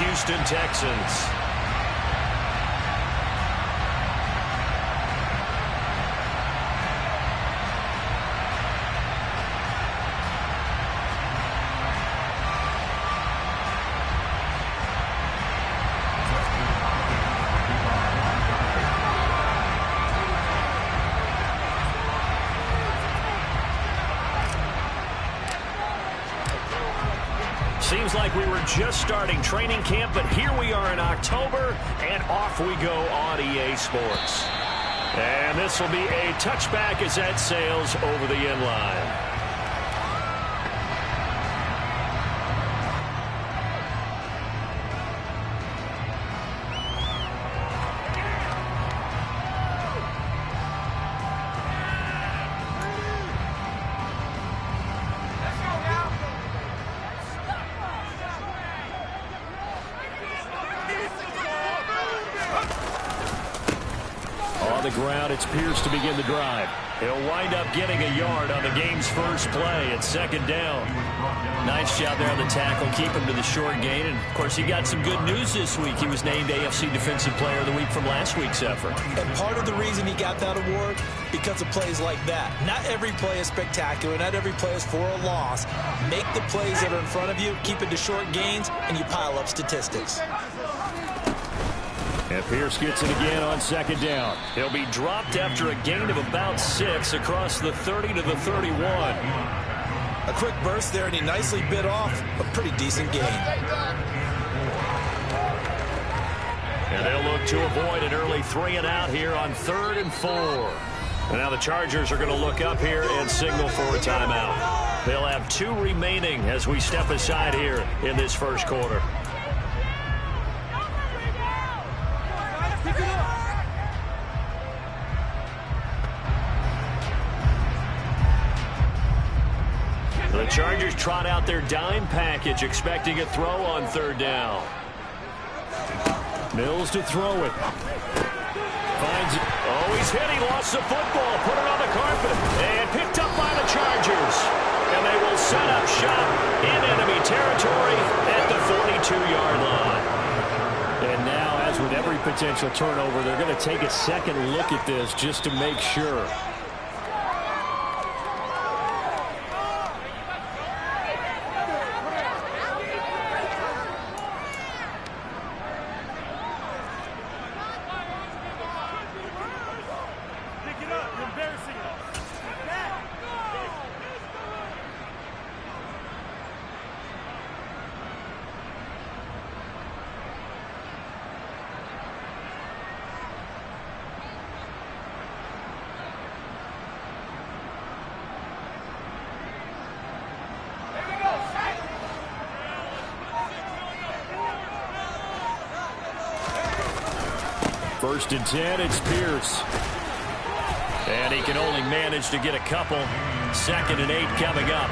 Houston Texans. Seems like we were just starting training camp, but here we are in October, and off we go on EA Sports. And this will be a touchback as that sails over the end line. On the ground, it's Pierce to begin the drive. He'll wind up getting a yard on the game's first play at second down. Nice job there on the tackle, keep him to the short gain. And, of course, he got some good news this week. He was named AFC Defensive Player of the Week from last week's effort. And part of the reason he got that award, because of plays like that. Not every play is spectacular. Not every play is for a loss. Make the plays that are in front of you, keep it to short gains, and you pile up statistics. And Pierce gets it again on second down. He'll be dropped after a gain of about 6 across the 30 to the 31. A quick burst there, and he nicely bit off a pretty decent gain. And they'll look to avoid an early 3 and out here on 3rd and 4. And now the Chargers are going to look up here and signal for a timeout. They'll have 2 remaining as we step aside here in this first quarter. The Chargers trot out their dime package, expecting a throw on 3rd down. Mills to throw it. Finds it. Oh, he's hit. He lost the football. Put it on the carpet. And picked up by the Chargers. And they will set up shop in enemy territory at the 42-yard line. And now, as with every potential turnover, they're going to take a second look at this just to make sure. First and 10, it's Pierce. And he can only manage to get a couple. 2nd and 8 coming up.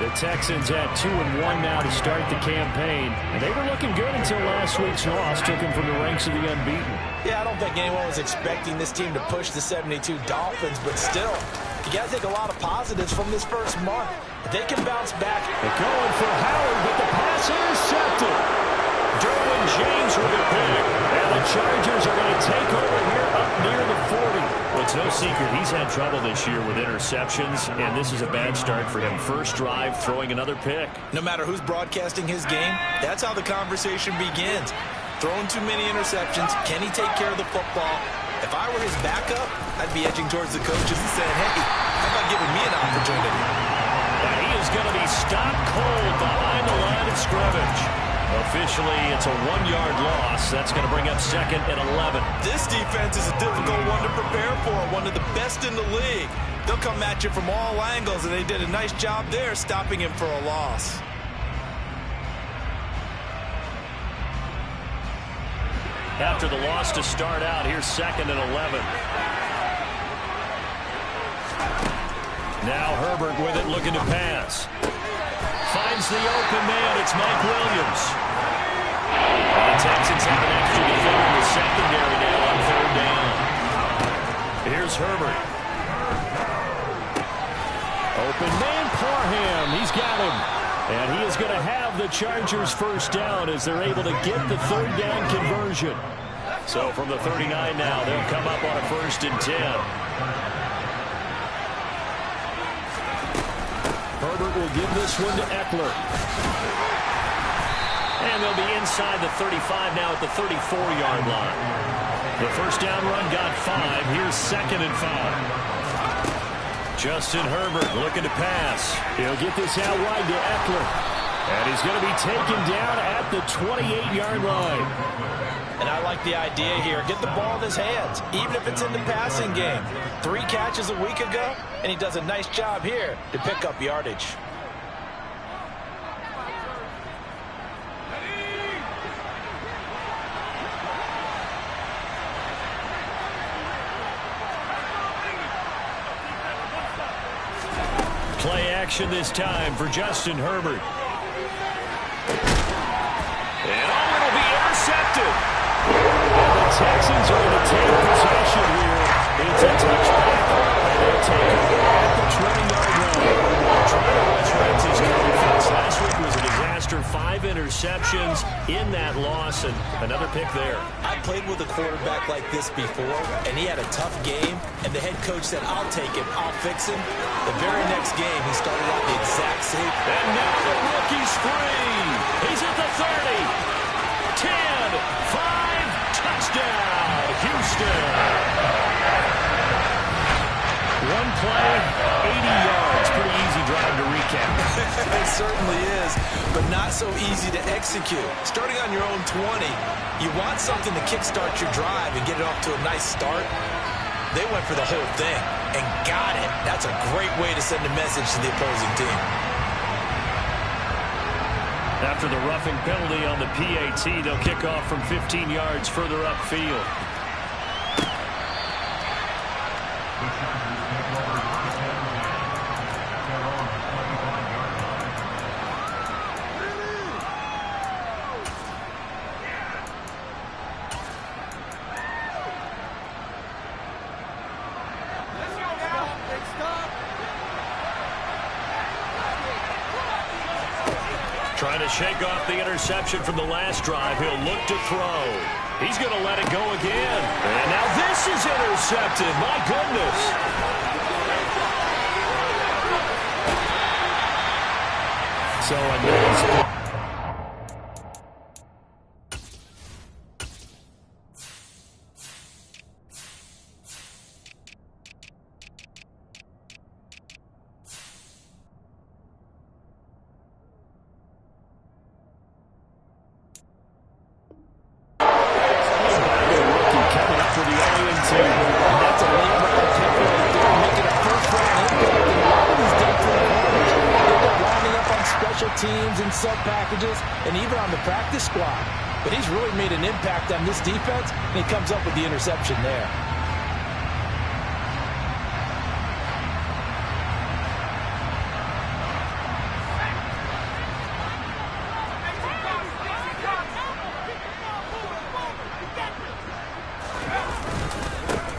The Texans had 2 and 1 now to start the campaign. And they were looking good until last week's loss took them from the ranks of the unbeaten. Yeah, I don't think anyone was expecting this team to push the 72 Dolphins, but still, you got to take a lot of positives from this first month. If they can bounce back. They're going for Howard, but the pass intercepted. Derwin James with a pick. And the Chargers are going to take over here up near the 40. Well, it's no secret he's had trouble this year with interceptions, and this is a bad start for him. First drive, throwing another pick. No matter who's broadcasting his game, that's how the conversation begins. Throwing too many interceptions. Can he take care of the football? If I were his backup, I'd be edging towards the coaches and saying, hey, how about giving me an opportunity? And he is going to be stopped cold behind the line of scrimmage. Officially, it's a 1-yard loss. That's going to bring up 2nd and 11. This defense is a difficult one to prepare for, one of the best in the league. They'll come at you from all angles, and they did a nice job there stopping him for a loss. After the loss to start out, here's 2nd and 11. Now Herbert with it, looking to pass. Finds the open man. It's Mike Williams. And the Texans have an extra defender in the secondary now on 3rd down. Here's Herbert. Open man, Parham. He's got him. And he is going to have the Chargers first down as they're able to get the third down conversion. So from the 39 now, they'll come up on a 1st and 10. Herbert will give this one to Eckler. And they'll be inside the 35 now at the 34-yard line. The first down run got 5. Here's 2nd and 5. Justin Herbert looking to pass. He'll get this out wide to Eckler. And he's going to be taken down at the 28-yard line. And I like the idea here. Get the ball in his hands, even if it's in the passing game. 3 catches a week ago, and he does a nice job here to pick up yardage. Play action this time for Justin Herbert. And it'll be intercepted. And the Texans are going to take possession here. It's a touchback. And they'll take it at the 20-yard line. Trying to resurrect his confidence. Last week was a disaster. 5 interceptions in that loss, and another pick there. I played with a quarterback like this before, and he had a tough game, and the head coach said, I'll take him, I'll fix him. The very next game, he started out the exact same. And now the rookie's free. He's at the 30. 10, 5, touchdown, Houston. One play, 80 yards. Pretty easy drive to recap. It certainly is, but not so easy to execute. Starting on your own 20, you want something to kickstart your drive and get it off to a nice start. They went for the whole thing and got it. That's a great way to send a message to the opposing team. After the roughing penalty on the PAT, they'll kick off from 15 yards further upfield. Trying to shake off the interception from the last drive. He'll look to throw. He's going to let it go again. And now this is intercepted. My goodness. So a nice... teams and sub packages and even on the practice squad. But he's really made an impact on this defense, and he comes up with the interception there.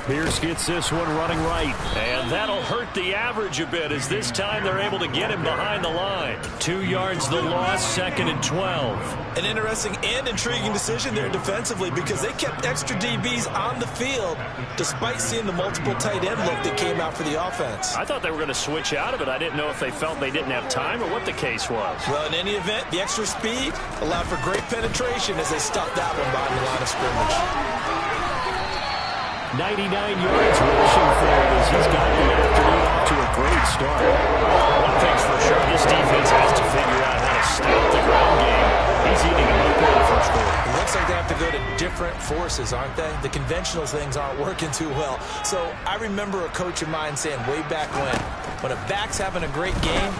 Pierce gets this one running right, and that'll hurt the average a bit as this time they're able to get him behind the line. 2 yards the loss, 2nd and 12. An interesting and intriguing decision there defensively because they kept extra DBs on the field despite seeing the multiple tight end look that came out for the offense. I thought they were going to switch out of it. I didn't know if they felt they didn't have time or what the case was. Well, in any event, the extra speed allowed for great penetration as they stuffed that one behind the line of scrimmage. 99 yards rushing for it as he's got the afternoon off to a great start. One thing's for sure, this defense has to figure out how to stop the ground game. He's eating them up in the first quarter. It looks like they have to go to different forces, aren't they? The conventional things aren't working too well. So I remember a coach of mine saying way back when a back's having a great game,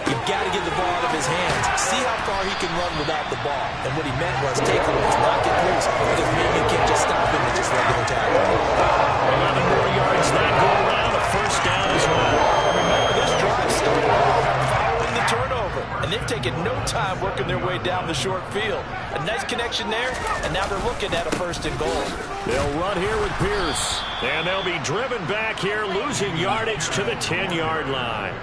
you've got to get the ball out of his hands. See how far he can run without the ball. And what he meant was takeaways, not get loose, because maybe you can't just stop him with just regular tackling. 11 more yards that go around, a first down as well. Remember, this drive started following the turnover, and they've taken no time working their way down the short field. A nice connection there, and now they're looking at a 1st and goal. They'll run here with Pierce, and they'll be driven back here, losing yardage to the 10-yard line.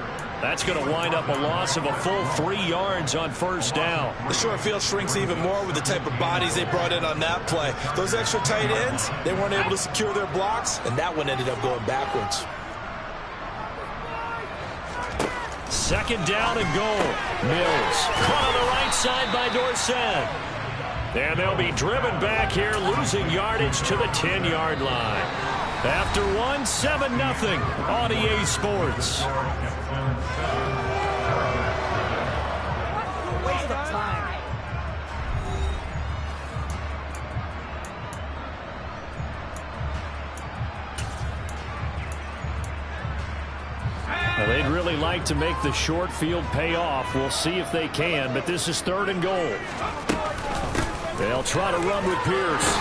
That's going to wind up a loss of a full 3 yards on first down. The short field shrinks even more with the type of bodies they brought in on that play. Those extra tight ends, they weren't able to secure their blocks, and that one ended up going backwards. Second down and goal. Mills caught on the right side by Dorsett. And they'll be driven back here, losing yardage to the 10-yard line. After one, 7-0 on EA Sports. Waste of time. Now, they'd really like to make the short field pay off. We'll see if they can, but this is 3rd and goal. They'll try to run with Pierce.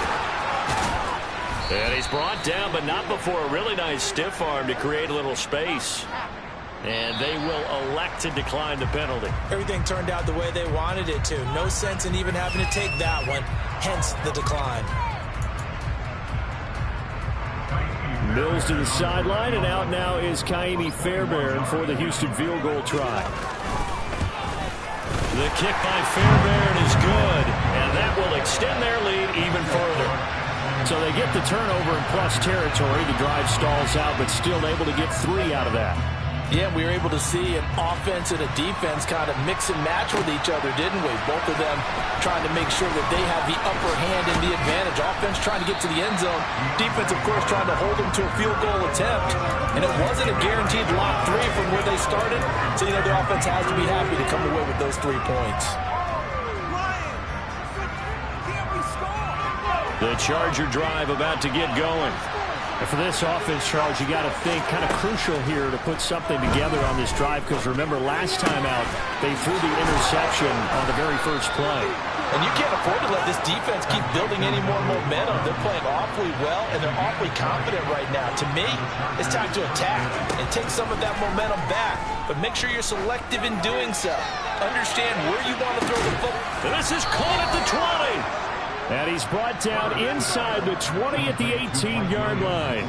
And he's brought down, but not before a really nice stiff arm to create a little space. And they will elect to decline the penalty. Everything turned out the way they wanted it to. No sense in even having to take that one, hence the decline. Mills to the sideline, and out now is Kaimi Fairbairn for the Houston field goal try. The kick by Fairbairn is good, and that will extend their lead even further. So they get the turnover in plus territory. The drive stalls out, but still able to get 3 out of that. Yeah, we were able to see an offense and a defense kind of mix and match with each other, didn't we? Both of them trying to make sure that they have the upper hand and the advantage. Offense trying to get to the end zone. Defense, of course, trying to hold them to a field goal attempt. And it wasn't a guaranteed lock 3 from where they started. So, you know, their offense has to be happy to come away with those 3 points. The Charger drive about to get going. And for this offense, Charles, you got to think kind of crucial here to put something together on this drive, because remember, last time out, they threw the interception on the very first play. And you can't afford to let this defense keep building any more momentum. They're playing awfully well, and they're awfully confident right now. To me, it's time to attack and take some of that momentum back. But make sure you're selective in doing so. Understand where you want to throw the football. This is caught at the 20. And he's brought down inside the 20 at the 18-yard line.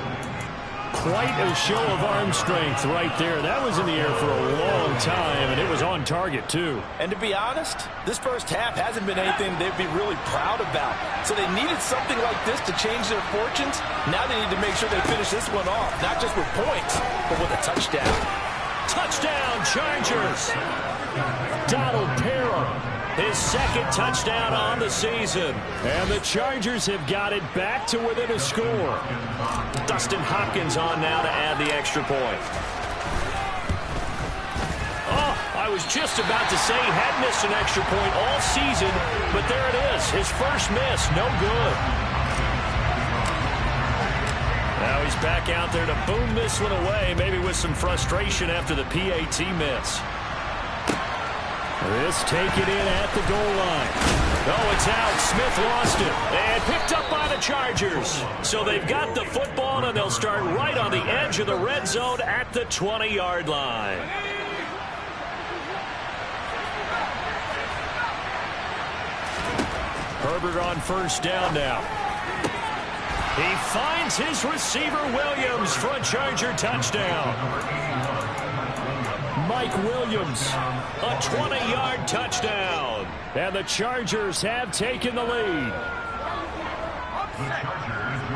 Quite a show of arm strength right there. That was in the air for a long time, and it was on target, too. And to be honest, this first half hasn't been anything they'd be really proud about. So they needed something like this to change their fortunes. Now they need to make sure they finish this one off, not just with points, but with a touchdown. Touchdown, Chargers. Donald Parham, his 2nd touchdown on the season. And the Chargers have got it back to within a score. Dustin Hopkins on now to add the extra point. Oh, I was just about to say he had missed an extra point all season, but there it is, his first miss, no good. Now he's back out there to boom this one away, maybe with some frustration after the PAT miss. This taken in at the goal line. Oh, it's out. Smith lost it. And picked up by the Chargers. So they've got the football, and they'll start right on the edge of the red zone at the 20-yard line. Herbert on first down now. He finds his receiver, Williams, for a Charger touchdown. Mike Williams, a 20-yard touchdown. And the Chargers have taken the lead.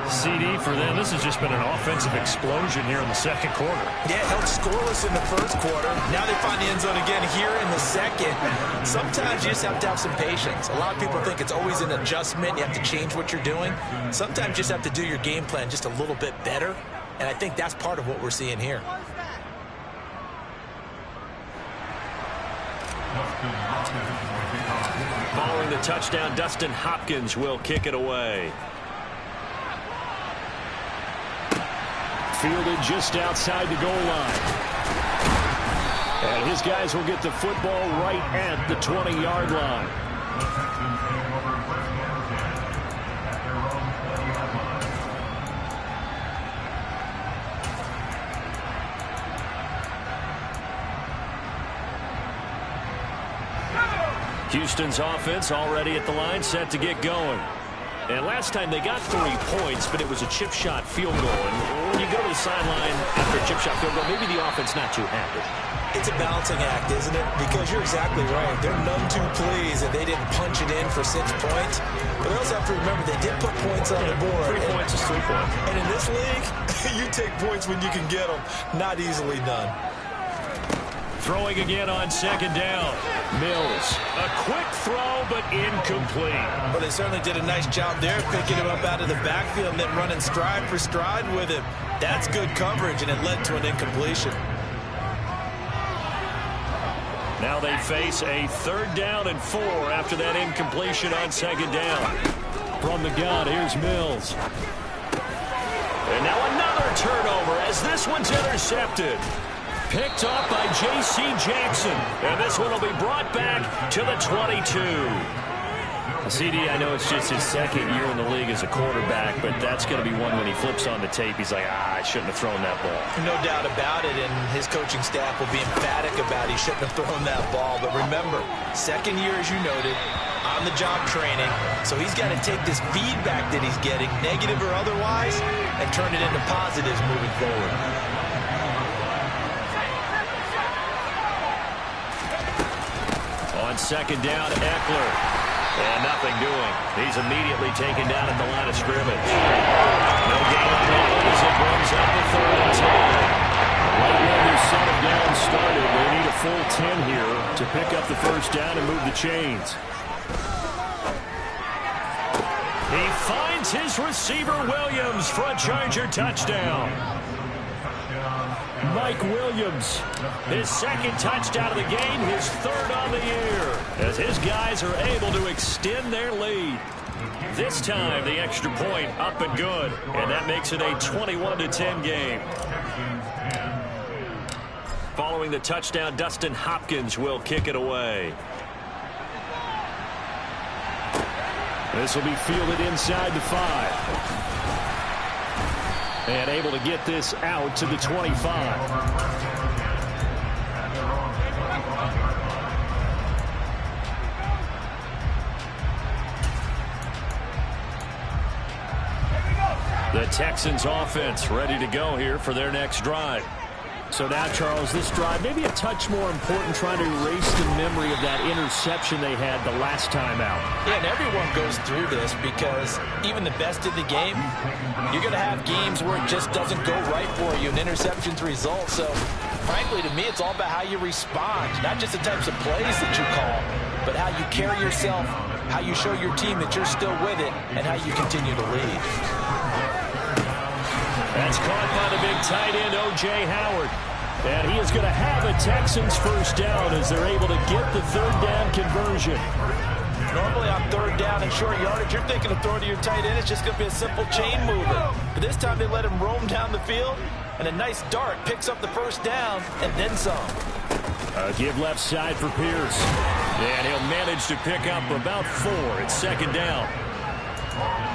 CD for them. This has just been an offensive explosion here in the second quarter. Yeah, held scoreless in the first quarter. Now they find the end zone again here in the second. Sometimes you just have to have some patience. A lot of people think it's always an adjustment. You have to change what you're doing. Sometimes you just have to do your game plan just a little bit better. And I think that's part of what we're seeing here. Following the touchdown, Dustin Hopkins will kick it away. Fielded just outside the goal line. And his guys will get the football right at the 20-yard line. Houston's offense already at the line, set to get going. And last time they got 3 points, but it was a chip shot field goal. And when you go to the sideline after a chip shot field goal, maybe the offense not too happy. It's a balancing act, isn't it? Because you're exactly right. They're none too pleased that they didn't punch it in for 6 points. But they also have to remember they did put points on the board. 3 points is 3 points. And in this league, you take points when you can get them. Not easily done. Throwing again on second down. Mills. A quick throw, but incomplete. Well, they certainly did a nice job there, picking him up out of the backfield and then running stride for stride with him. That's good coverage, and it led to an incompletion. Now they face a 3rd down and 4 after that incompletion on second down. From the gun, here's Mills. And now another turnover as this one's intercepted. Picked up by J.C. Jackson. And this one will be brought back to the 22. CD, I know it's just his 2nd year in the league as a quarterback, but that's going to be one when he flips on the tape. He's like, I shouldn't have thrown that ball. No doubt about it, and his coaching staff will be emphatic about he shouldn't have thrown that ball. But remember, 2nd year, as you noted, on-the-job training. So he's got to take this feedback that he's getting, negative or otherwise, and turn it into positives moving forward. On second down, Eckler. And nothing doing. He's immediately taken down at the line of scrimmage. No gain on that as it brings up the 3rd and 10. Right when this set of down started, they need a full 10 here to pick up the 1st down and move the chains. He finds his receiver Williams for a Charger touchdown. Mike Williams, his 2nd touchdown of the game, his 3rd on the year, as his guys are able to extend their lead. This time, the extra point up and good, and that makes it a 21-10 game. Following the touchdown, Dustin Hopkins will kick it away. This will be fielded inside the 5. And able to get this out to the 25. The Texans offense ready to go here for their next drive. So now, Charles, this drive maybe a touch more important, trying to erase the memory of that interception they had the last time out. Yeah, and everyone goes through this because even the best in the game, you're going to have games where it just doesn't go right for you, and interceptions result. So, frankly, to me, it's all about how you respond, not just the types of plays that you call, but how you carry yourself, how you show your team that you're still with it, and how you continue to lead. That's caught by the big tight end, O.J. Howard. And he is going to have a Texans 1st down as they're able to get the 3rd down conversion. Normally on 3rd down and short yardage, you're thinking of throwing to your tight end. It's just going to be a simple chain mover. But this time they let him roam down the field, and a nice dart picks up the 1st down and then some. Give left side for Pierce. And he'll manage to pick up about 4 at 2nd down.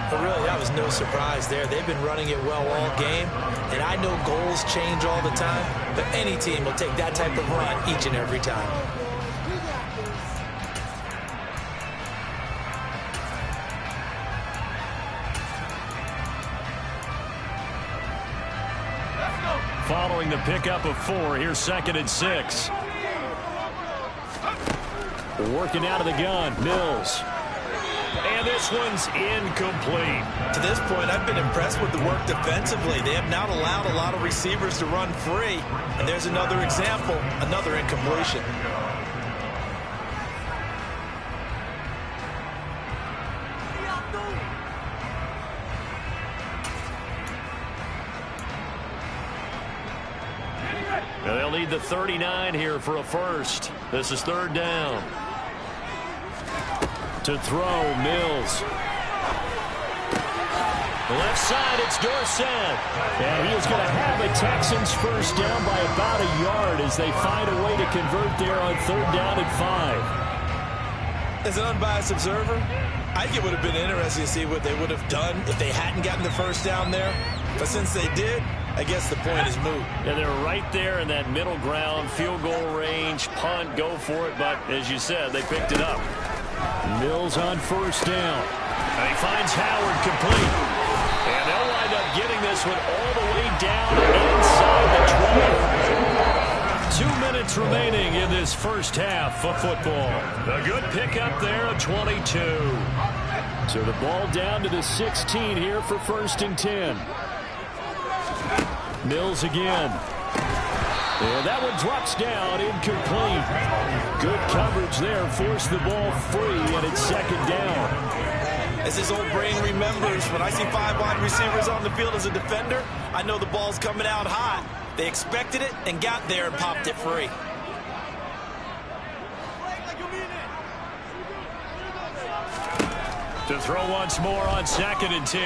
But really, that was no surprise there. They've been running it well all game, and I know goals change all the time, but any team will take that type of run each and every time. Following the pickup of 4, here's 2nd and 6. Working out of the gun, Mills. And this one's incomplete. To this point, I've been impressed with the work defensively. They have not allowed a lot of receivers to run free. And there's another example, another incompletion. Now they'll need the 39 here for a 1st. This is 3rd down. To throw, Mills. Left side, it's Dorsett. And he is going to have a Texans 1st down by about a yard as they find a way to convert there on 3rd down and 5. As an unbiased observer, I think it would have been interesting to see what they would have done if they hadn't gotten the 1st down there. But since they did, I guess the point is moot. Yeah, they're right there in that middle ground, field goal range, punt, go for it. But as you said, they picked it up. Mills on 1st down. And he finds Howard complete. And they'll wind up getting this one all the way down inside the 20. 2 minutes remaining in this first half of football. A good pickup there of 22. So the ball down to the 16 here for 1st and 10. Mills again. And that one drops down, incomplete. Good coverage there, forced the ball free, and it's 2nd down. As his old brain remembers, when I see 5 wide receivers on the field as a defender, I know the ball's coming out hot. They expected it and got there and popped it free. To throw once more on 2nd and 10.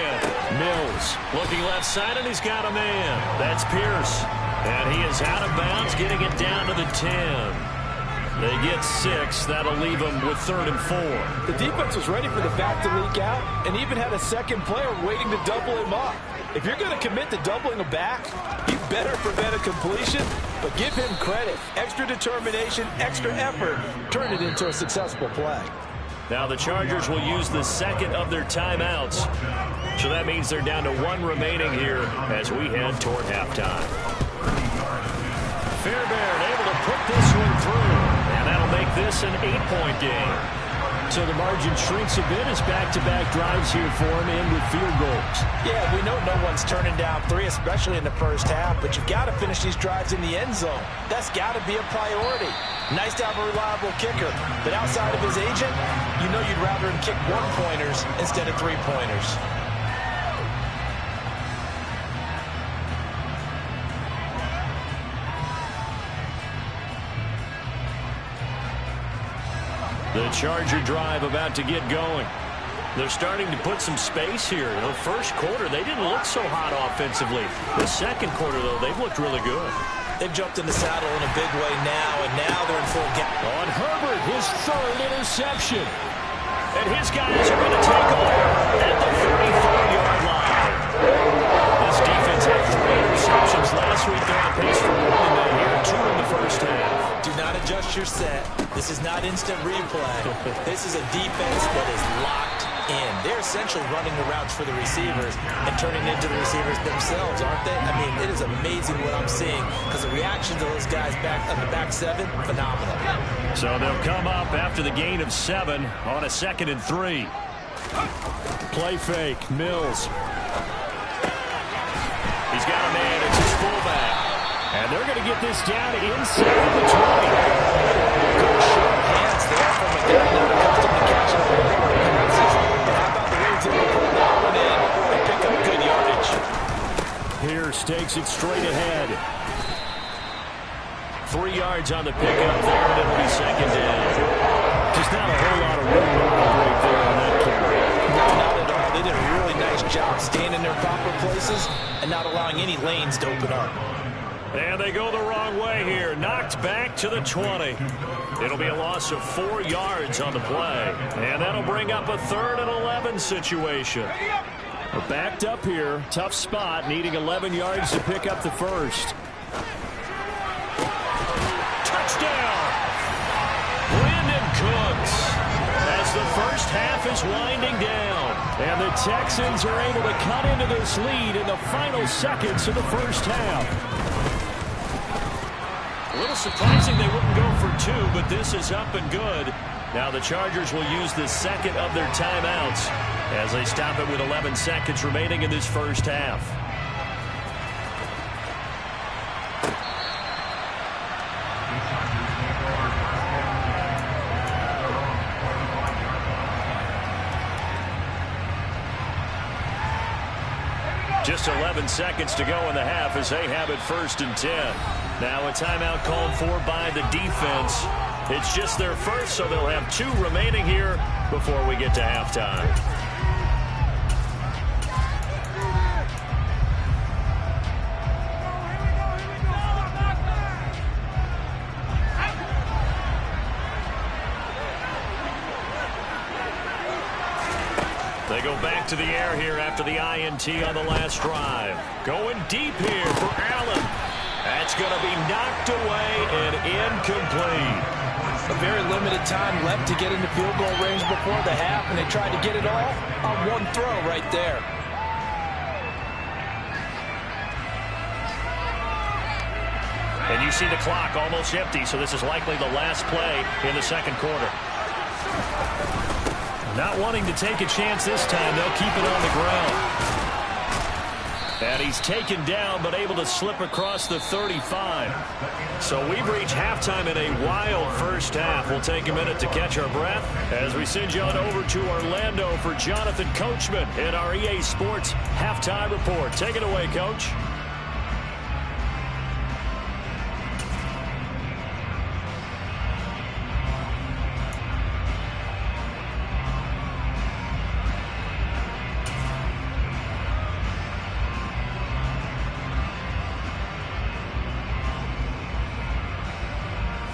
Mills looking left side, and he's got a man. That's Pierce. And he is out of bounds, getting it down to the 10. They get 6. That'll leave them with 3rd and 4. The defense was ready for the back to leak out and even had a second player waiting to double him up. If you're going to commit to doubling a back, you better prevent a completion, but give him credit. Extra determination, extra effort, turn it into a successful play. Now the Chargers will use the 2nd of their timeouts. So that means they're down to 1 remaining here as we head toward halftime. Fairbairn able to put this one through, and that'll make this an 8-point game. So the margin shrinks a bit as back-to-back drives here for him in with field goals. Yeah, we know no one's turning down 3, especially in the first half, but you've got to finish these drives in the end zone. That's got to be a priority. Nice to have a reliable kicker, but outside of his agent, you know you'd rather him kick 1-pointers instead of 3-pointers. The Charger drive about to get going. They're starting to put some space here. In the first quarter, they didn't look so hot offensively. The second quarter, though, they've looked really good. They've jumped in the saddle in a big way now, and now they're in full gap. On Herbert, his 3rd interception. And his guys are going to take over at the 34-yard line. This defense had 3 interceptions last week. They're on pace for more than that here. 2 in the first half. Do not adjust your set. This is not instant replay. This is a defense that is locked in. They're essentially running the routes for the receivers and turning into the receivers themselves, aren't they? I mean, it is amazing what I'm seeing because the reaction to those guys back on the back 7, phenomenal. So they'll come up after the gain of 7 on a 2nd and 3. Play fake, Mills. He's got a man, it's his fullback. And they're going to get this down inside the 20. Good short hands there from a guy not accustomed to catching the passes. But how about the way he's able to pull that one in and pick up good yardage? Pierce takes it straight ahead. 3 yards on the pickup there, and it'll be 2nd down. Just not a whole lot of room to operate there on that carry. No, not at all. They did a really nice job staying in their proper places and not allowing any lanes to open up. And they go the wrong way here. Knocked back to the 20. It'll be a loss of 4 yards on the play. And that'll bring up a 3rd and 11 situation. We're backed up here. Tough spot, needing 11 yards to pick up the first. Touchdown! Brandon Cooks. As the first half is winding down. And the Texans are able to cut into this lead in the final seconds of the first half. A little surprising they wouldn't go for 2, but this is up and good. Now the Chargers will use the 2nd of their timeouts as they stop it with 11 seconds remaining in this first half. Just 11 seconds to go in the half as they have it 1st and 10. Now a timeout called for by the defense. It's just their first, so they'll have 2 remaining here before we get to halftime. They go back to the air here after the INT on the last drive. Going deep here for Allen. That's going to be knocked away and incomplete. A very limited time left to get into field goal range before the half, and they tried to get it all on one throw right there. And you see the clock almost empty, so this is likely the last play in the second quarter. Not wanting to take a chance this time, they'll keep it on the ground. And he's taken down, but able to slip across the 35. So we've reached halftime in a wild first half. We'll take a minute to catch our breath as we send you on over to Orlando for Jonathan Coachman in our EA Sports Halftime Report. Take it away, Coach.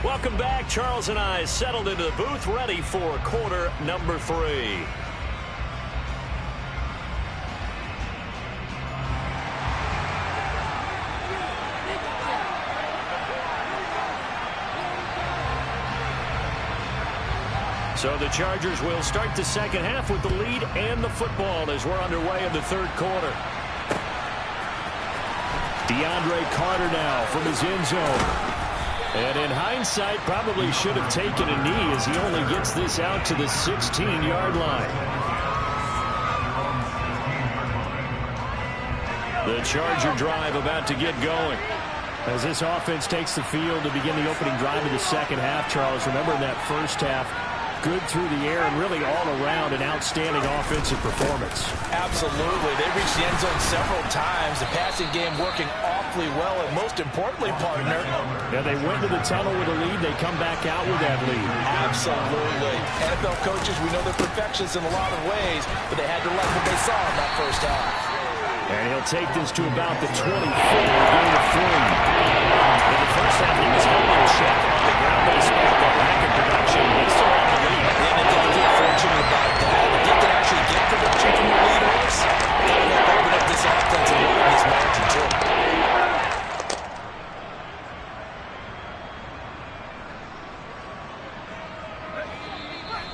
Welcome back. Charles and I settled into the booth, ready for quarter number 3. So the Chargers will start the second half with the lead and the football as we're underway in the third quarter. DeAndre Carter now from his end zone. And in hindsight, probably should have taken a knee as he only gets this out to the 16-yard line. The Charger drive about to get going. As this offense takes the field to begin the opening drive of the second half, Charles, remember in that first half, good through the air and really all around an outstanding offensive performance. Absolutely. They reached the end zone several times. The passing game working awfully well, and most importantly, partner. Yeah, they went to the tunnel with a lead. They come back out with that lead. Absolutely. NFL coaches, we know they're perfectionists in a lot of ways, but they had to like what they saw in that first half. And he'll take this to about the 24, gain of 3. In the first half, he was held in check on the ground, but despite the lack of production, he still had the lead. And if they get fortunate about that, if they can actually get production from the leaders, that'll help open up this offense and win this margin, too.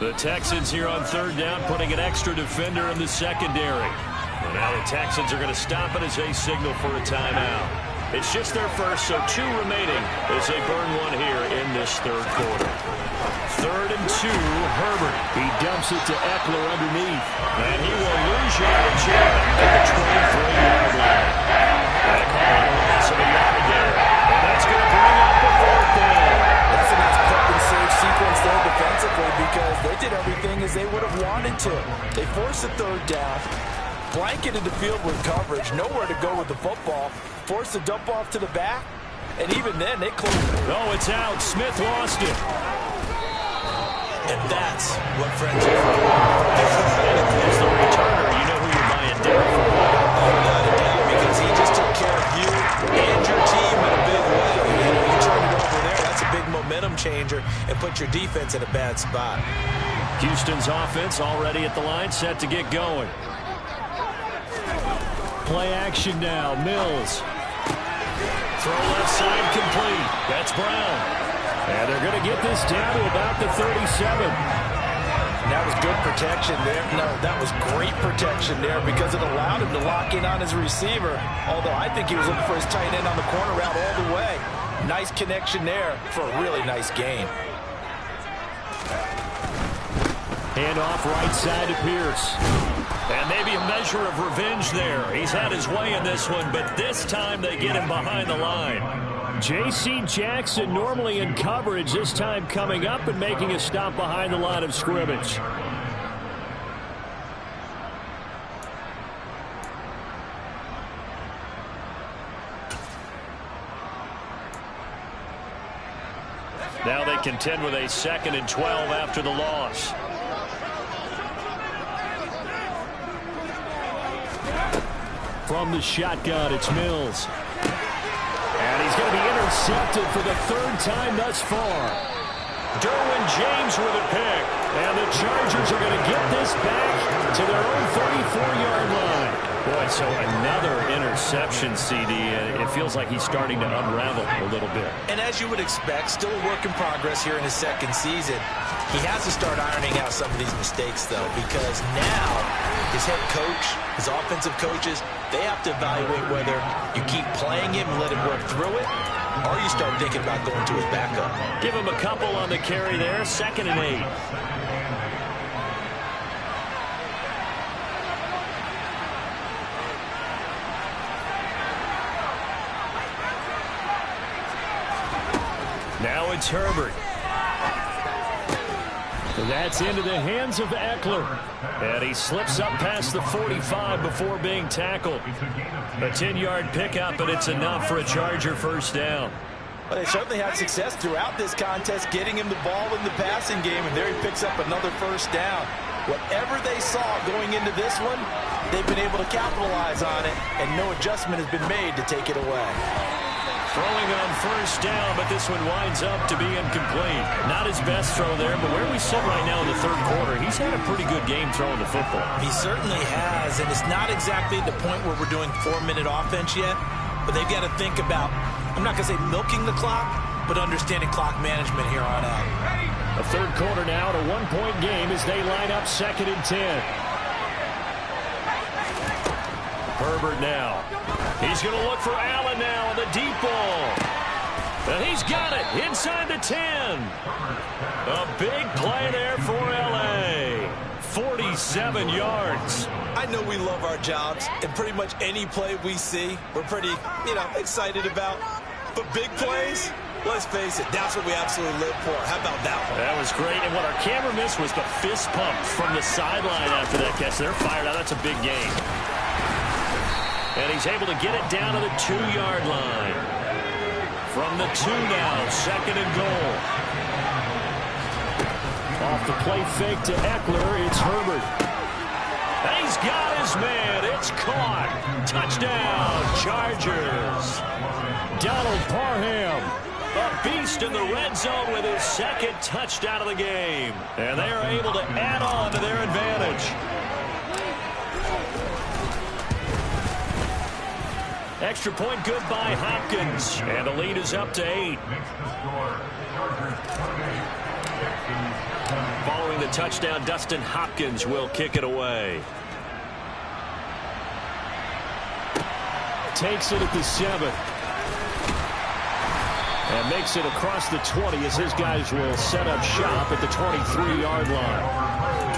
The Texans here on third down, putting an extra defender in the secondary. And now the Texans are going to stop it as they signal for a timeout. It's just their first, so 2 remaining as they burn one here in this third quarter. 3rd and 2, Herbert. He dumps it to Eckler underneath. And he will lose yardage here at the 23-yard line. And a call on a loss of a yard there. And that's going to bring up the 4th down. That's a nice play and save sequence there defensively because they did everything as they would have wanted to. They forced the 3rd down, blanketed the field with coverage, nowhere to go with the football, forced the dump off to the back, and even then they closed it. Oh, it's out. Smith lost it. And that's what friends are for. As the returner, you know who you're buying dinner for. Oh, without a doubt, because he just took care of you and your team in a big way. You turn it over there, that's a big momentum changer and put your defense in a bad spot. Houston's offense already at the line, set to get going. Play action now, Mills. Throw left side complete. That's Brown. And they're going to get this down to about the 37. And that was good protection there. No, that was great protection there because it allowed him to lock in on his receiver. Although I think he was looking for his tight end on the corner route all the way. Nice connection there for a really nice gain. Handoff right side to Pierce. And maybe a measure of revenge there. He's had his way in this one, but this time they get him behind the line. J.C. Jackson normally in coverage, this time coming up and making a stop behind the line of scrimmage. Now they contend with a 2nd and 12 after the loss. From the shotgun, it's Mills. And he's going to be intercepted for the 3rd time thus far. Derwin James with a pick. And the Chargers are going to get this back to their own 34-yard line. Boy, so another interception, CD. It feels like he's starting to unravel a little bit. And as you would expect, still a work in progress here in his 2nd season. He has to start ironing out some of these mistakes, though, because now his head coach, his offensive coaches, they have to evaluate whether you keep playing him and let him work through it, or you start thinking about going to his backup. Give him a couple on the carry there, 2nd and 8. Now it's Herbert. That's into the hands of Eckler. And he slips up past the 45 before being tackled. A 10-yard pickup, and it's enough for a Charger first down. Well, they certainly had success throughout this contest getting him the ball in the passing game, and there he picks up another first down. Whatever they saw going into this one, they've been able to capitalize on it, and no adjustment has been made to take it away. Throwing on first down, but this one winds up to be incomplete. Not his best throw there, but where we sit right now in the 3rd quarter, he's had a pretty good game throwing the football. He certainly has, and it's not exactly the point where we're doing 4-minute offense yet, but they've got to think about, I'm not going to say milking the clock, but understanding clock management here on out. A 3rd quarter now, a 1-point game as they line up 2nd and 10. Herbert now. He's going to look for Allen now on the deep ball. And he's got it inside the 10. A big play there for L.A. 47 yards. I know we love our jobs, and pretty much any play we see, we're pretty, excited about. But big plays, let's face it, that's what we absolutely live for. How about that one? That was great, and what our camera missed was the fist pump from the sideline after that catch. They're fired out. That's a big game. And he's able to get it down to the 2-yard line. From the 2 now, 2nd and goal. Off the play fake to Eckler, it's Herbert. And he's got his man. It's caught. Touchdown, Chargers. Donald Parham, a beast in the red zone with his 2nd touchdown of the game. And they are able to add on to their advantage. Extra point good by Hopkins. And the lead is up to 8. Following the touchdown, Dustin Hopkins will kick it away. Takes it at the 7. And makes it across the 20 as his guys will set up shop at the 23-yard line.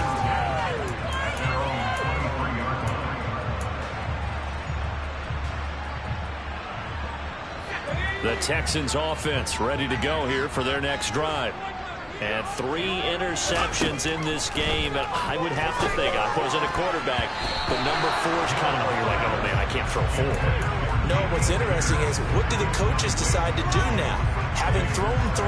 The Texans offense ready to go here for their next drive. And 3 interceptions in this game. And I would have to think, I wasn't a quarterback, but number 4 is kind of, you're like, oh man, I can't throw 4. No, what's interesting is, what do the coaches decide to do now? Having thrown 3,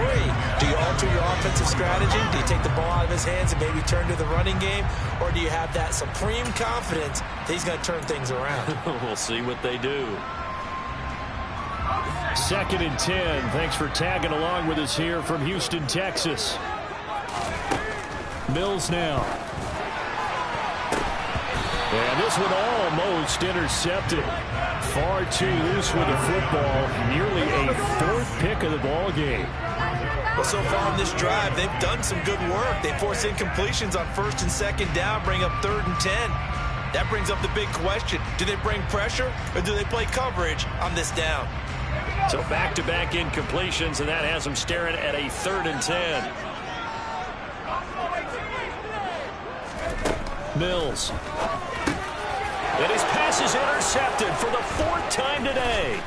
do you alter your offensive strategy? Do you take the ball out of his hands and maybe turn to the running game? Or do you have that supreme confidence that he's going to turn things around? We'll see what they do. 2nd and 10. Thanks for tagging along with us here from Houston, Texas. Mills now. And this one almost intercepted. Far too loose with the football. Nearly a 4th pick of the ball game. Well, so far on this drive, they've done some good work. They force incompletions on 1st and 2nd down, bring up 3rd and 10. That brings up the big question. Do they bring pressure or do they play coverage on this down? So back-to-back incompletions, and that has them staring at a 3rd and 10. Mills. And his pass is intercepted for the 4th time today.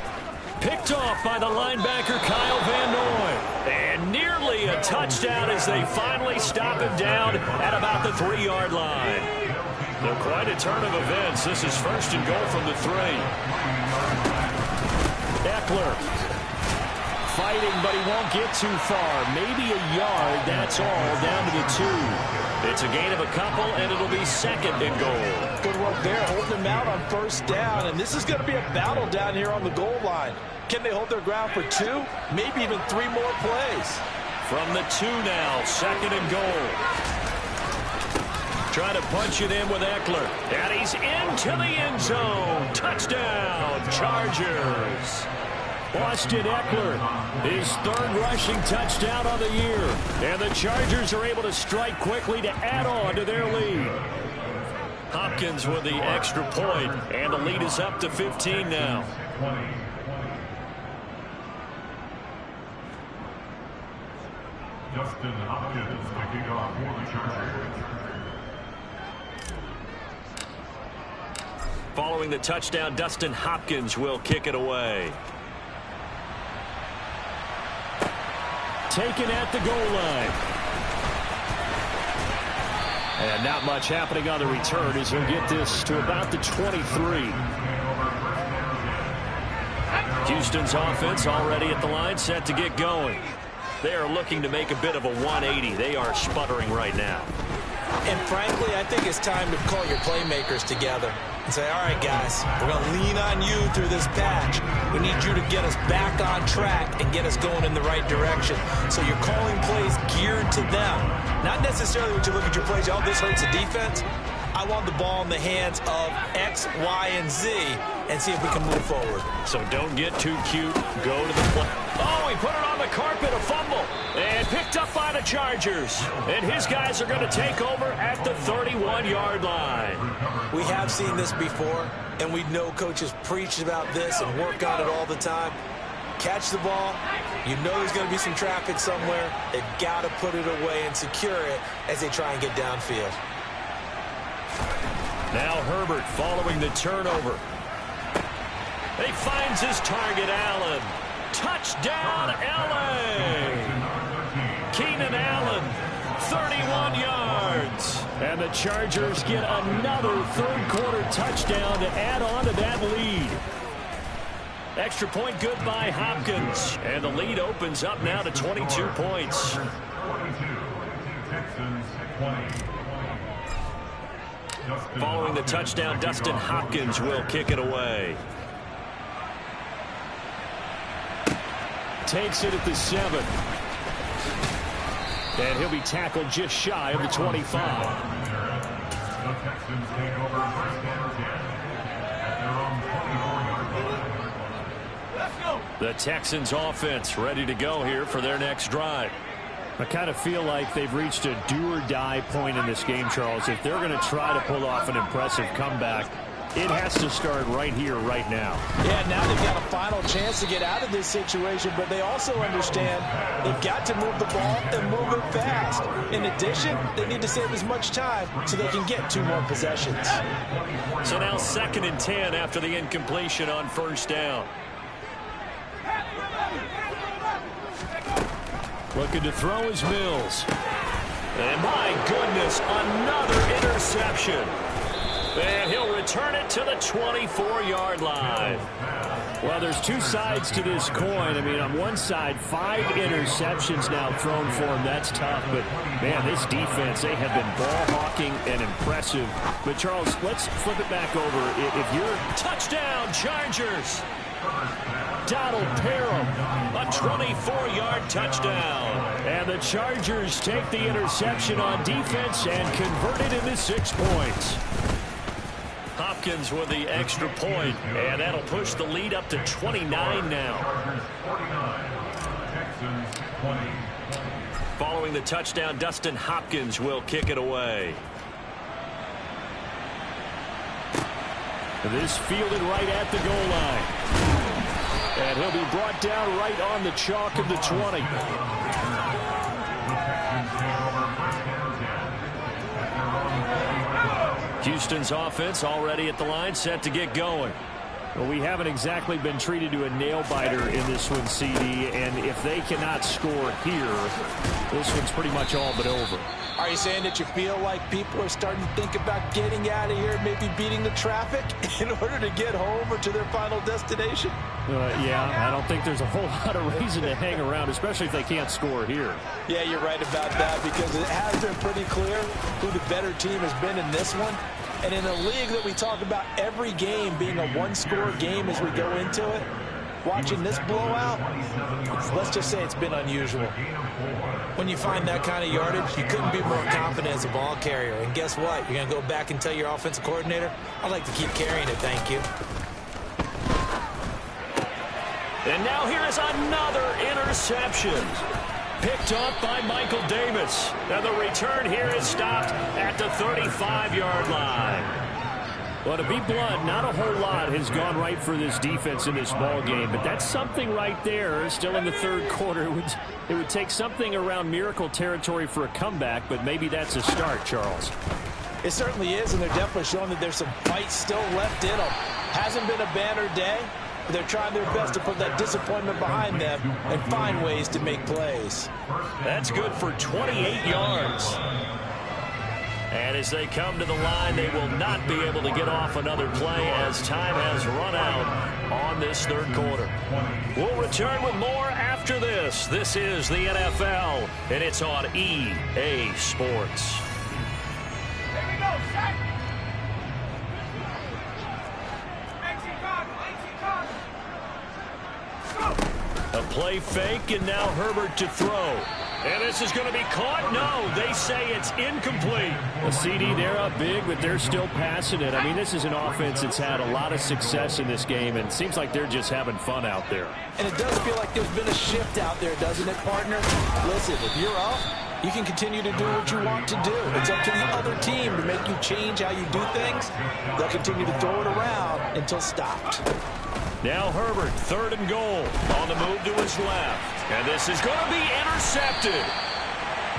Picked off by the linebacker Kyle Van Noy. And nearly a touchdown as they finally stop him down at about the 3-yard line. Now, quite a turn of events. This is 1st and goal from the 3. Eckler fighting, but he won't get too far. Maybe a yard, that's all, down to the 2. It's a gain of a couple, and it'll be 2nd and goal. Good work there, holding them out on 1st down, and this is going to be a battle down here on the goal line. Can they hold their ground for 2, maybe even 3 more plays? From the 2 now, 2nd and goal. Trying to punch it in with Eckler. And he's into the end zone. Touchdown, Chargers. Austin Eckler, his 3rd rushing touchdown on the year. And the Chargers are able to strike quickly to add on to their lead. Hopkins with the extra point, and the lead is up to 15 now. Justin Hopkins kicking off for the Chargers. Following the touchdown, Dustin Hopkins will kick it away. Taken at the goal line. And not much happening on the return as he'll get this to about the 23. Houston's offense already at the line, set to get going. They are looking to make a bit of a 180. They are sputtering right now. And frankly, I think it's time to call your playmakers together and say, all right, guys, we're going to lean on you through this patch. We need you to get us back on track and get us going in the right direction. So you're calling plays geared to them. Not necessarily when you look at your plays, oh, this hurts the defense. I want the ball in the hands of X, Y, and Z and see if we can move forward. So don't get too cute. Go to the play. Oh, he put it on the carpet, a fumble. And picked up by the Chargers. And his guys are going to take over at the 31-yard line. We have seen this before, and we know coaches preach about this and work on it all the time. Catch the ball. You know there's going to be some traffic somewhere. They've got to put it away and secure it as they try and get downfield. Now Herbert following the turnover. He finds his target, Allen. Touchdown, L.A. Keenan Allen, 31 yards. And the Chargers get another third-quarter touchdown to add on to that lead. Extra point good by Hopkins. And the lead opens up now to 22 points. 22, Texans 20. Following the touchdown, Dustin Hopkins will kick it away. Takes it at the 7. And he'll be tackled just shy of the 25. The Texans take over first and 10 at their own 24-yard line. Let's go. The Texans offense ready to go here for their next drive. I kind of feel like they've reached a do-or-die point in this game, Charles. If they're going to try to pull off an impressive comeback, it has to start right here, right now. Yeah, now they've got a final chance to get out of this situation, but they also understand they've got to move the ball and move it fast. In addition, they need to save as much time so they can get 2 more possessions. So now 2nd and 10 after the incompletion on first down. Looking to throw is Mills. And my goodness, another interception. And he'll return it to the 24-yard line. Well, there's 2 sides to this coin. I mean, on one side, 5 interceptions now thrown for him. That's tough. But, man, this defense, they have been ball hawking and impressive. But, Charles, let's flip it back over. If you're touchdown, Chargers. Donald Parham, a 24-yard touchdown. And the Chargers take the interception on defense and convert it into 6 points. Hopkins with the extra point, and that'll push the lead up to 29 now. Following the touchdown, Dustin Hopkins will kick it away. This fielded right at the goal line. And he'll be brought down right on the chalk of the 20. Houston's offense already at the line, set to get going. Well, we haven't exactly been treated to a nail-biter in this one, CD, and if they cannot score here, this one's pretty much all but over. Are you saying that you feel like people are starting to think about getting out of here, maybe beating the traffic in order to get home or to their final destination? Yeah, I don't think there's a whole lot of reason to hang around, especially if they can't score here. Yeah, you're right about that, because it has been pretty clear who the better team has been in this one. And in a league that we talk about every game being a one-score game as we go into it, watching this blowout, let's just say it's been unusual. When you find that kind of yardage, you couldn't be more confident as a ball carrier. And guess what? You're going to go back and tell your offensive coordinator, I'd like to keep carrying it, thank you. And now here is another interception. Picked up by Michael Davis. And the return here is stopped at the 35-yard line. Well, to be blunt, not a whole lot has gone right for this defense in this ball game, but that's something right there. Still in the third quarter. It would take something around miracle territory for a comeback, but maybe that's a start, Charles. It certainly is, and they're definitely showing that there's some fight still left in them. Hasn't been a banner day, but they're trying their best to put that disappointment behind them and find ways to make plays. That's good for 28 yards. And as they come to the line, they will not be able to get off another play as time has run out on this third quarter. We'll return with more after this. This is the NFL, and it's on EA Sports. A play fake, and now Herbert to throw. And this is going to be caught. No, they say it's incomplete. A CD, they're up big, but they're still passing it. I mean, this is an offense that's had a lot of success in this game, and it seems like they're just having fun out there. And it does feel like there's been a shift out there, doesn't it, partner? Listen, if you're up, you can continue to do what you want to do. It's up to the other team to make you change how you do things. They'll continue to throw it around until stopped. Now Herbert, third and goal, on the move to his left. And this is going to be intercepted.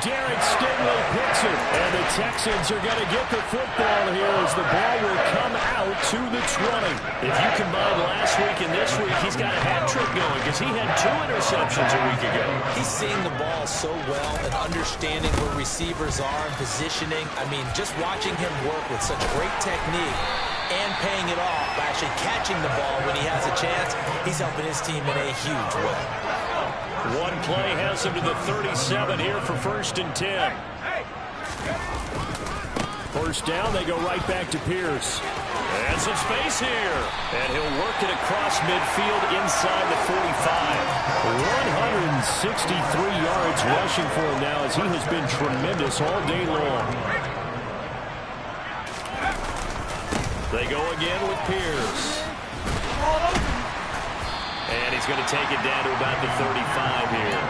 Derek Stingley picks it. And the Texans are going to get the football here as the ball will come out to the 20. If you combine last week and this week, he's got a hat trick going because he had 2 interceptions a week ago. He's seeing the ball so well and understanding where receivers are and positioning. I mean, just watching him work with such great technique and paying it off by actually catching the ball when he has a chance, he's helping his team in a huge way. One play has him to the 37 here for 1st and 10. First down, they go right back to Pierce. And some space here. And he'll work it across midfield inside the 45. 163 yards rushing for him now as he has been tremendous all day long. They go again with Pierce. And he's going to take it down to about the 35 here.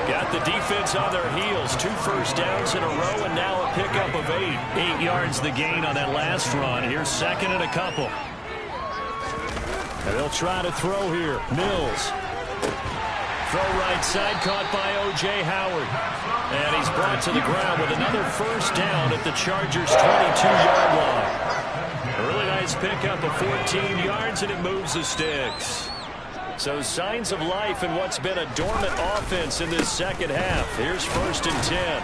Got the defense on their heels. 2 first downs in a row, and now a pickup of 8. 8 yards the gain on that last run. Here's 2nd and a couple. And they'll try to throw here. Mills. Throw right side, caught by O.J. Howard. And he's brought to the ground with another first down at the Chargers' 22-yard line. Really nice pickup of 14 yards, and it moves the sticks. So signs of life in what's been a dormant offense in this second half. Here's 1st and 10.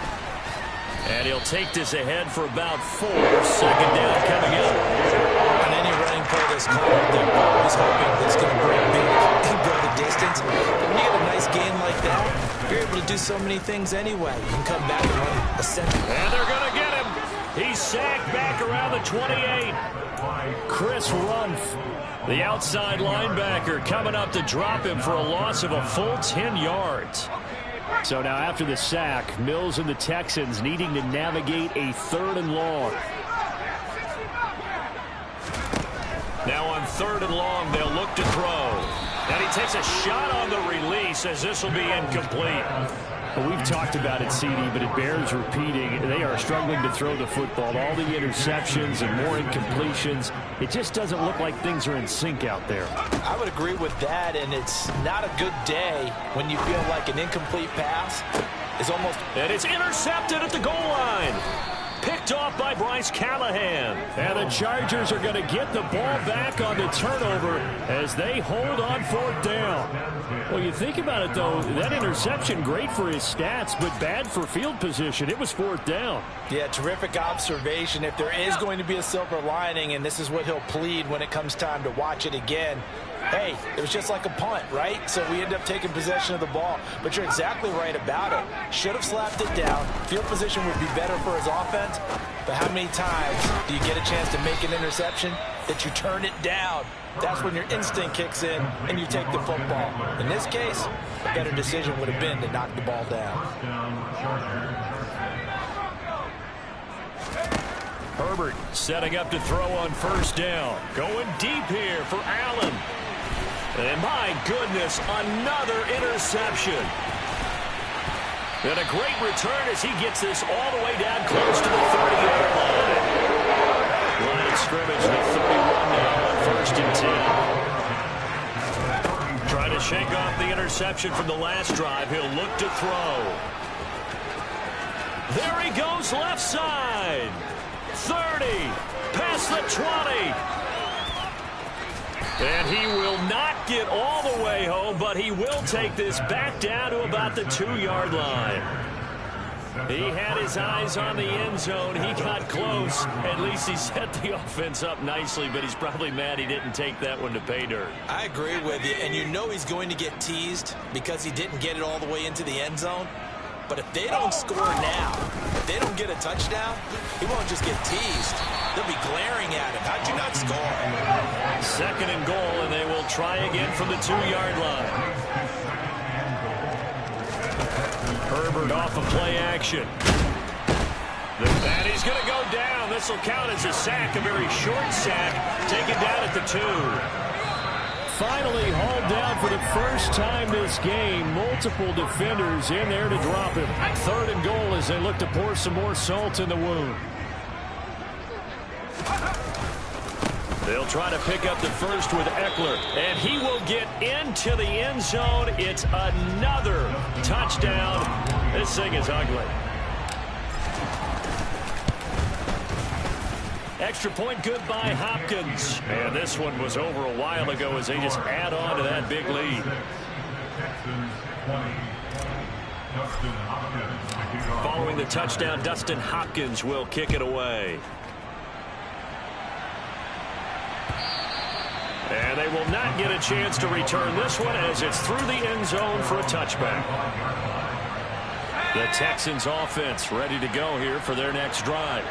And he'll take this ahead for about 4. 2nd down coming up. On any running play that's called, they're always hoping that it's going to break big and go the distance. But when you get a nice gain like that, you're able to do so many things anyway. You can come back and run a center. And they're going to get him. He's sacked back around the 28. Chris Rumph, the outside linebacker, coming up to drop him for a loss of a full 10 yards. So now after the sack, Mills and the Texans needing to navigate a 3rd and long. Now on 3rd and long, they'll look to throw. And he takes a shot on the release as this will be incomplete. Well, we've talked about it, CD, but it bears repeating. They are struggling to throw the football. All the interceptions and more incompletions. It just doesn't look like things are in sync out there. I would agree with that, and it's not a good day when you feel like an incomplete pass is almost... And it's intercepted at the goal line. Picked off by Bryce Callahan. And the Chargers are going to get the ball back on the turnover as they hold on 4th down. Well, you think about it, though, that interception, great for his stats, but bad for field position. It was 4th down. Yeah, terrific observation. If there is going to be a silver lining, and this is what he'll plead when it comes time to watch it again, hey, it was just like a punt, right? So we end up taking possession of the ball. But you're exactly right about it. Should have slapped it down. Field position would be better for his offense. But how many times do you get a chance to make an interception that you turn it down? That's when your instinct kicks in and you take the football. In this case, a better decision would have been to knock the ball down. Herbert setting up to throw on 1st down. Going deep here for Allen. And my goodness, another interception. And a great return as he gets this all the way down close to the 30-yard line. Lions scrimmage, the 31 now on 1st and 10. Trying to shake off the interception from the last drive. He'll look to throw. There he goes left side. 30, past the 20. And he will not get all the way home, but he will take this back down to about the 2-yard line. He had his eyes on the end zone. He got close. At least he set the offense up nicely, but he's probably mad he didn't take that one to pay dirt. I agree with you, and you know he's going to get teased because he didn't get it all the way into the end zone. But if they don't score now, if they don't get a touchdown, he won't just get teased. They'll be glaring at him. How'd you not score? 2nd and goal, and they will try again from the 2-yard line. Herbert off of play action. And he's going to go down. This will count as a sack, a very short sack, taken down at the 2. Finally hauled down for the first time this game. Multiple defenders in there to drop him. 3rd and goal as they look to pour some more salt in the wound. They'll try to pick up the first with Eckler, and he will get into the end zone. It's another touchdown. This thing is ugly. Extra point good by Hopkins. And this one was over a while ago as they just add on to that big lead. Following the touchdown, Dustin Hopkins will kick it away. And they will not get a chance to return this one as it's through the end zone for a touchback. The Texans offense ready to go here for their next drive.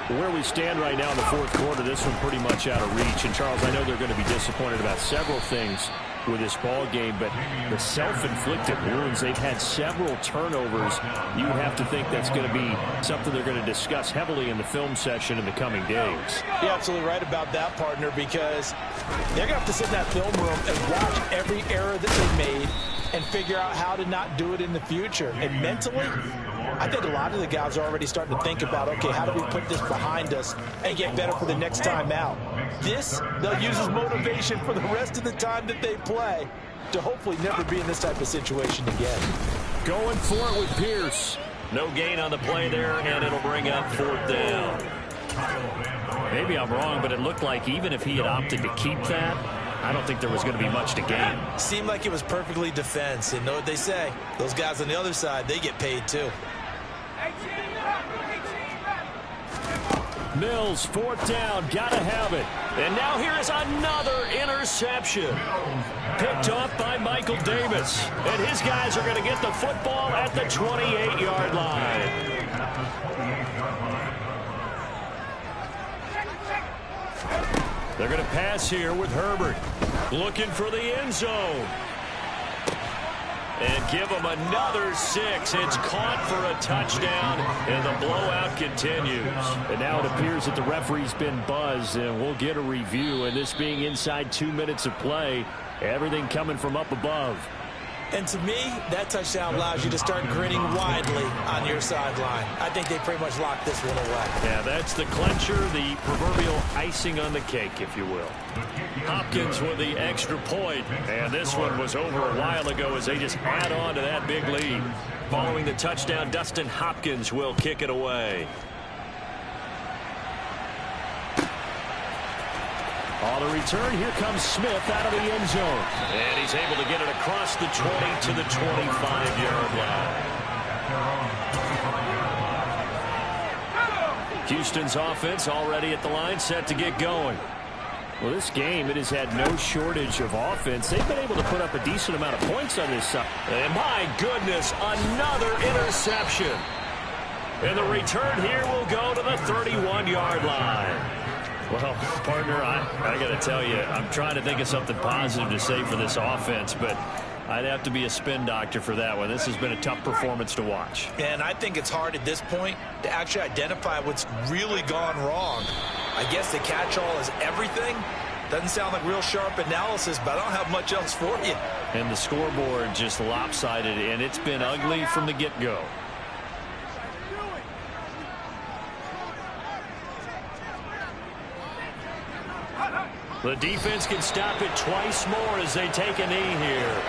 Where we stand right now in the 4th quarter, this one pretty much out of reach. And, Charles, I know they're going to be disappointed about several things with this ball game, but the self-inflicted wounds, they've had several turnovers. You have to think that's going to be something they're going to discuss heavily in the film session in the coming days. You're absolutely right about that, partner, because they're going to have to sit in that film room and watch every error that they made and figure out how to not do it in the future. And mentally, I think a lot of the guys are already starting to think about, okay, how do we put this behind us and get better for the next time out? This, they'll use as motivation for the rest of the time that they play to hopefully never be in this type of situation again. Going for it with Pierce. No gain on the play there, and it'll bring up 4th down. Maybe I'm wrong, but it looked like even if he had opted to keep that, I don't think there was going to be much to gain. Seemed like it was perfectly defense. And know what they say? Those guys on the other side, they get paid too. Mills, 4th down, gotta have it. And now here is another interception. Picked off by Michael Davis. And his guys are going to get the football at the 28-yard line. They're going to pass here with Herbert. Looking for the end zone. And give them another 6. It's caught for a touchdown, and the blowout continues. And now it appears that the referee's been buzzed, and we'll get a review. And this being inside 2 minutes of play, everything coming from up above. And to me, that touchdown allows you to start grinning widely on your sideline. I think they pretty much locked this one away. Yeah, that's the clincher, the proverbial icing on the cake, if you will. Hopkins with the extra point, and this one was over a while ago as they just add on to that big lead. Following the touchdown, Dustin Hopkins will kick it away. On the return, here comes Smith out of the end zone. And he's able to get it across the 20 to the 25-yard line. Houston's offense already at the line, set to get going. Well, this game, it has had no shortage of offense. They've been able to put up a decent amount of points on this side. And my goodness, another interception. And the return here will go to the 31-yard line. Well, partner, I got to tell you, I'm trying to think of something positive to say for this offense, but I'd have to be a spin doctor for that one. This has been a tough performance to watch. And I think it's hard at this point to actually identify what's really gone wrong. I guess the catch-all is everything. Doesn't sound like real sharp analysis, but I don't have much else for you. And the scoreboard just lopsided, and it's been ugly from the get-go. The defense can stop it twice more as they take a knee here.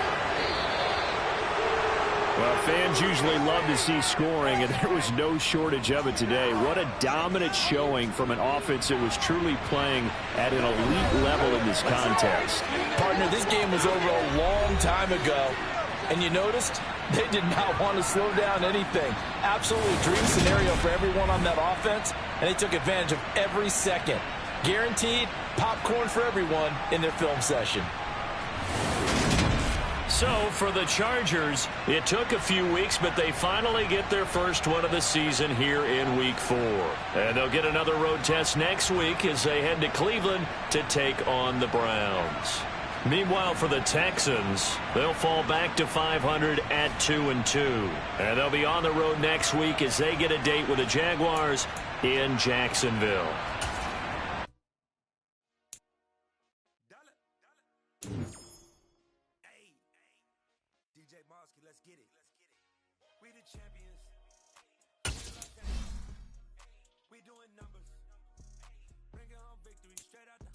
Well, fans usually love to see scoring, and there was no shortage of it today. What a dominant showing from an offense that was truly playing at an elite level in this contest. Partner, this game was over a long time ago, and you noticed they did not want to slow down anything. Absolutely dream scenario for everyone on that offense, and they took advantage of every second. Guaranteed popcorn for everyone in their film session. So, for the Chargers, it took a few weeks, but they finally get their first one of the season here in Week 4. And they'll get another road test next week as they head to Cleveland to take on the Browns. Meanwhile, for the Texans, they'll fall back to 500 at 2-2. And they'll be on the road next week as they get a date with the Jaguars in Jacksonville. Let's get it. We the champions. We doing numbers. Bringing home victory straight out the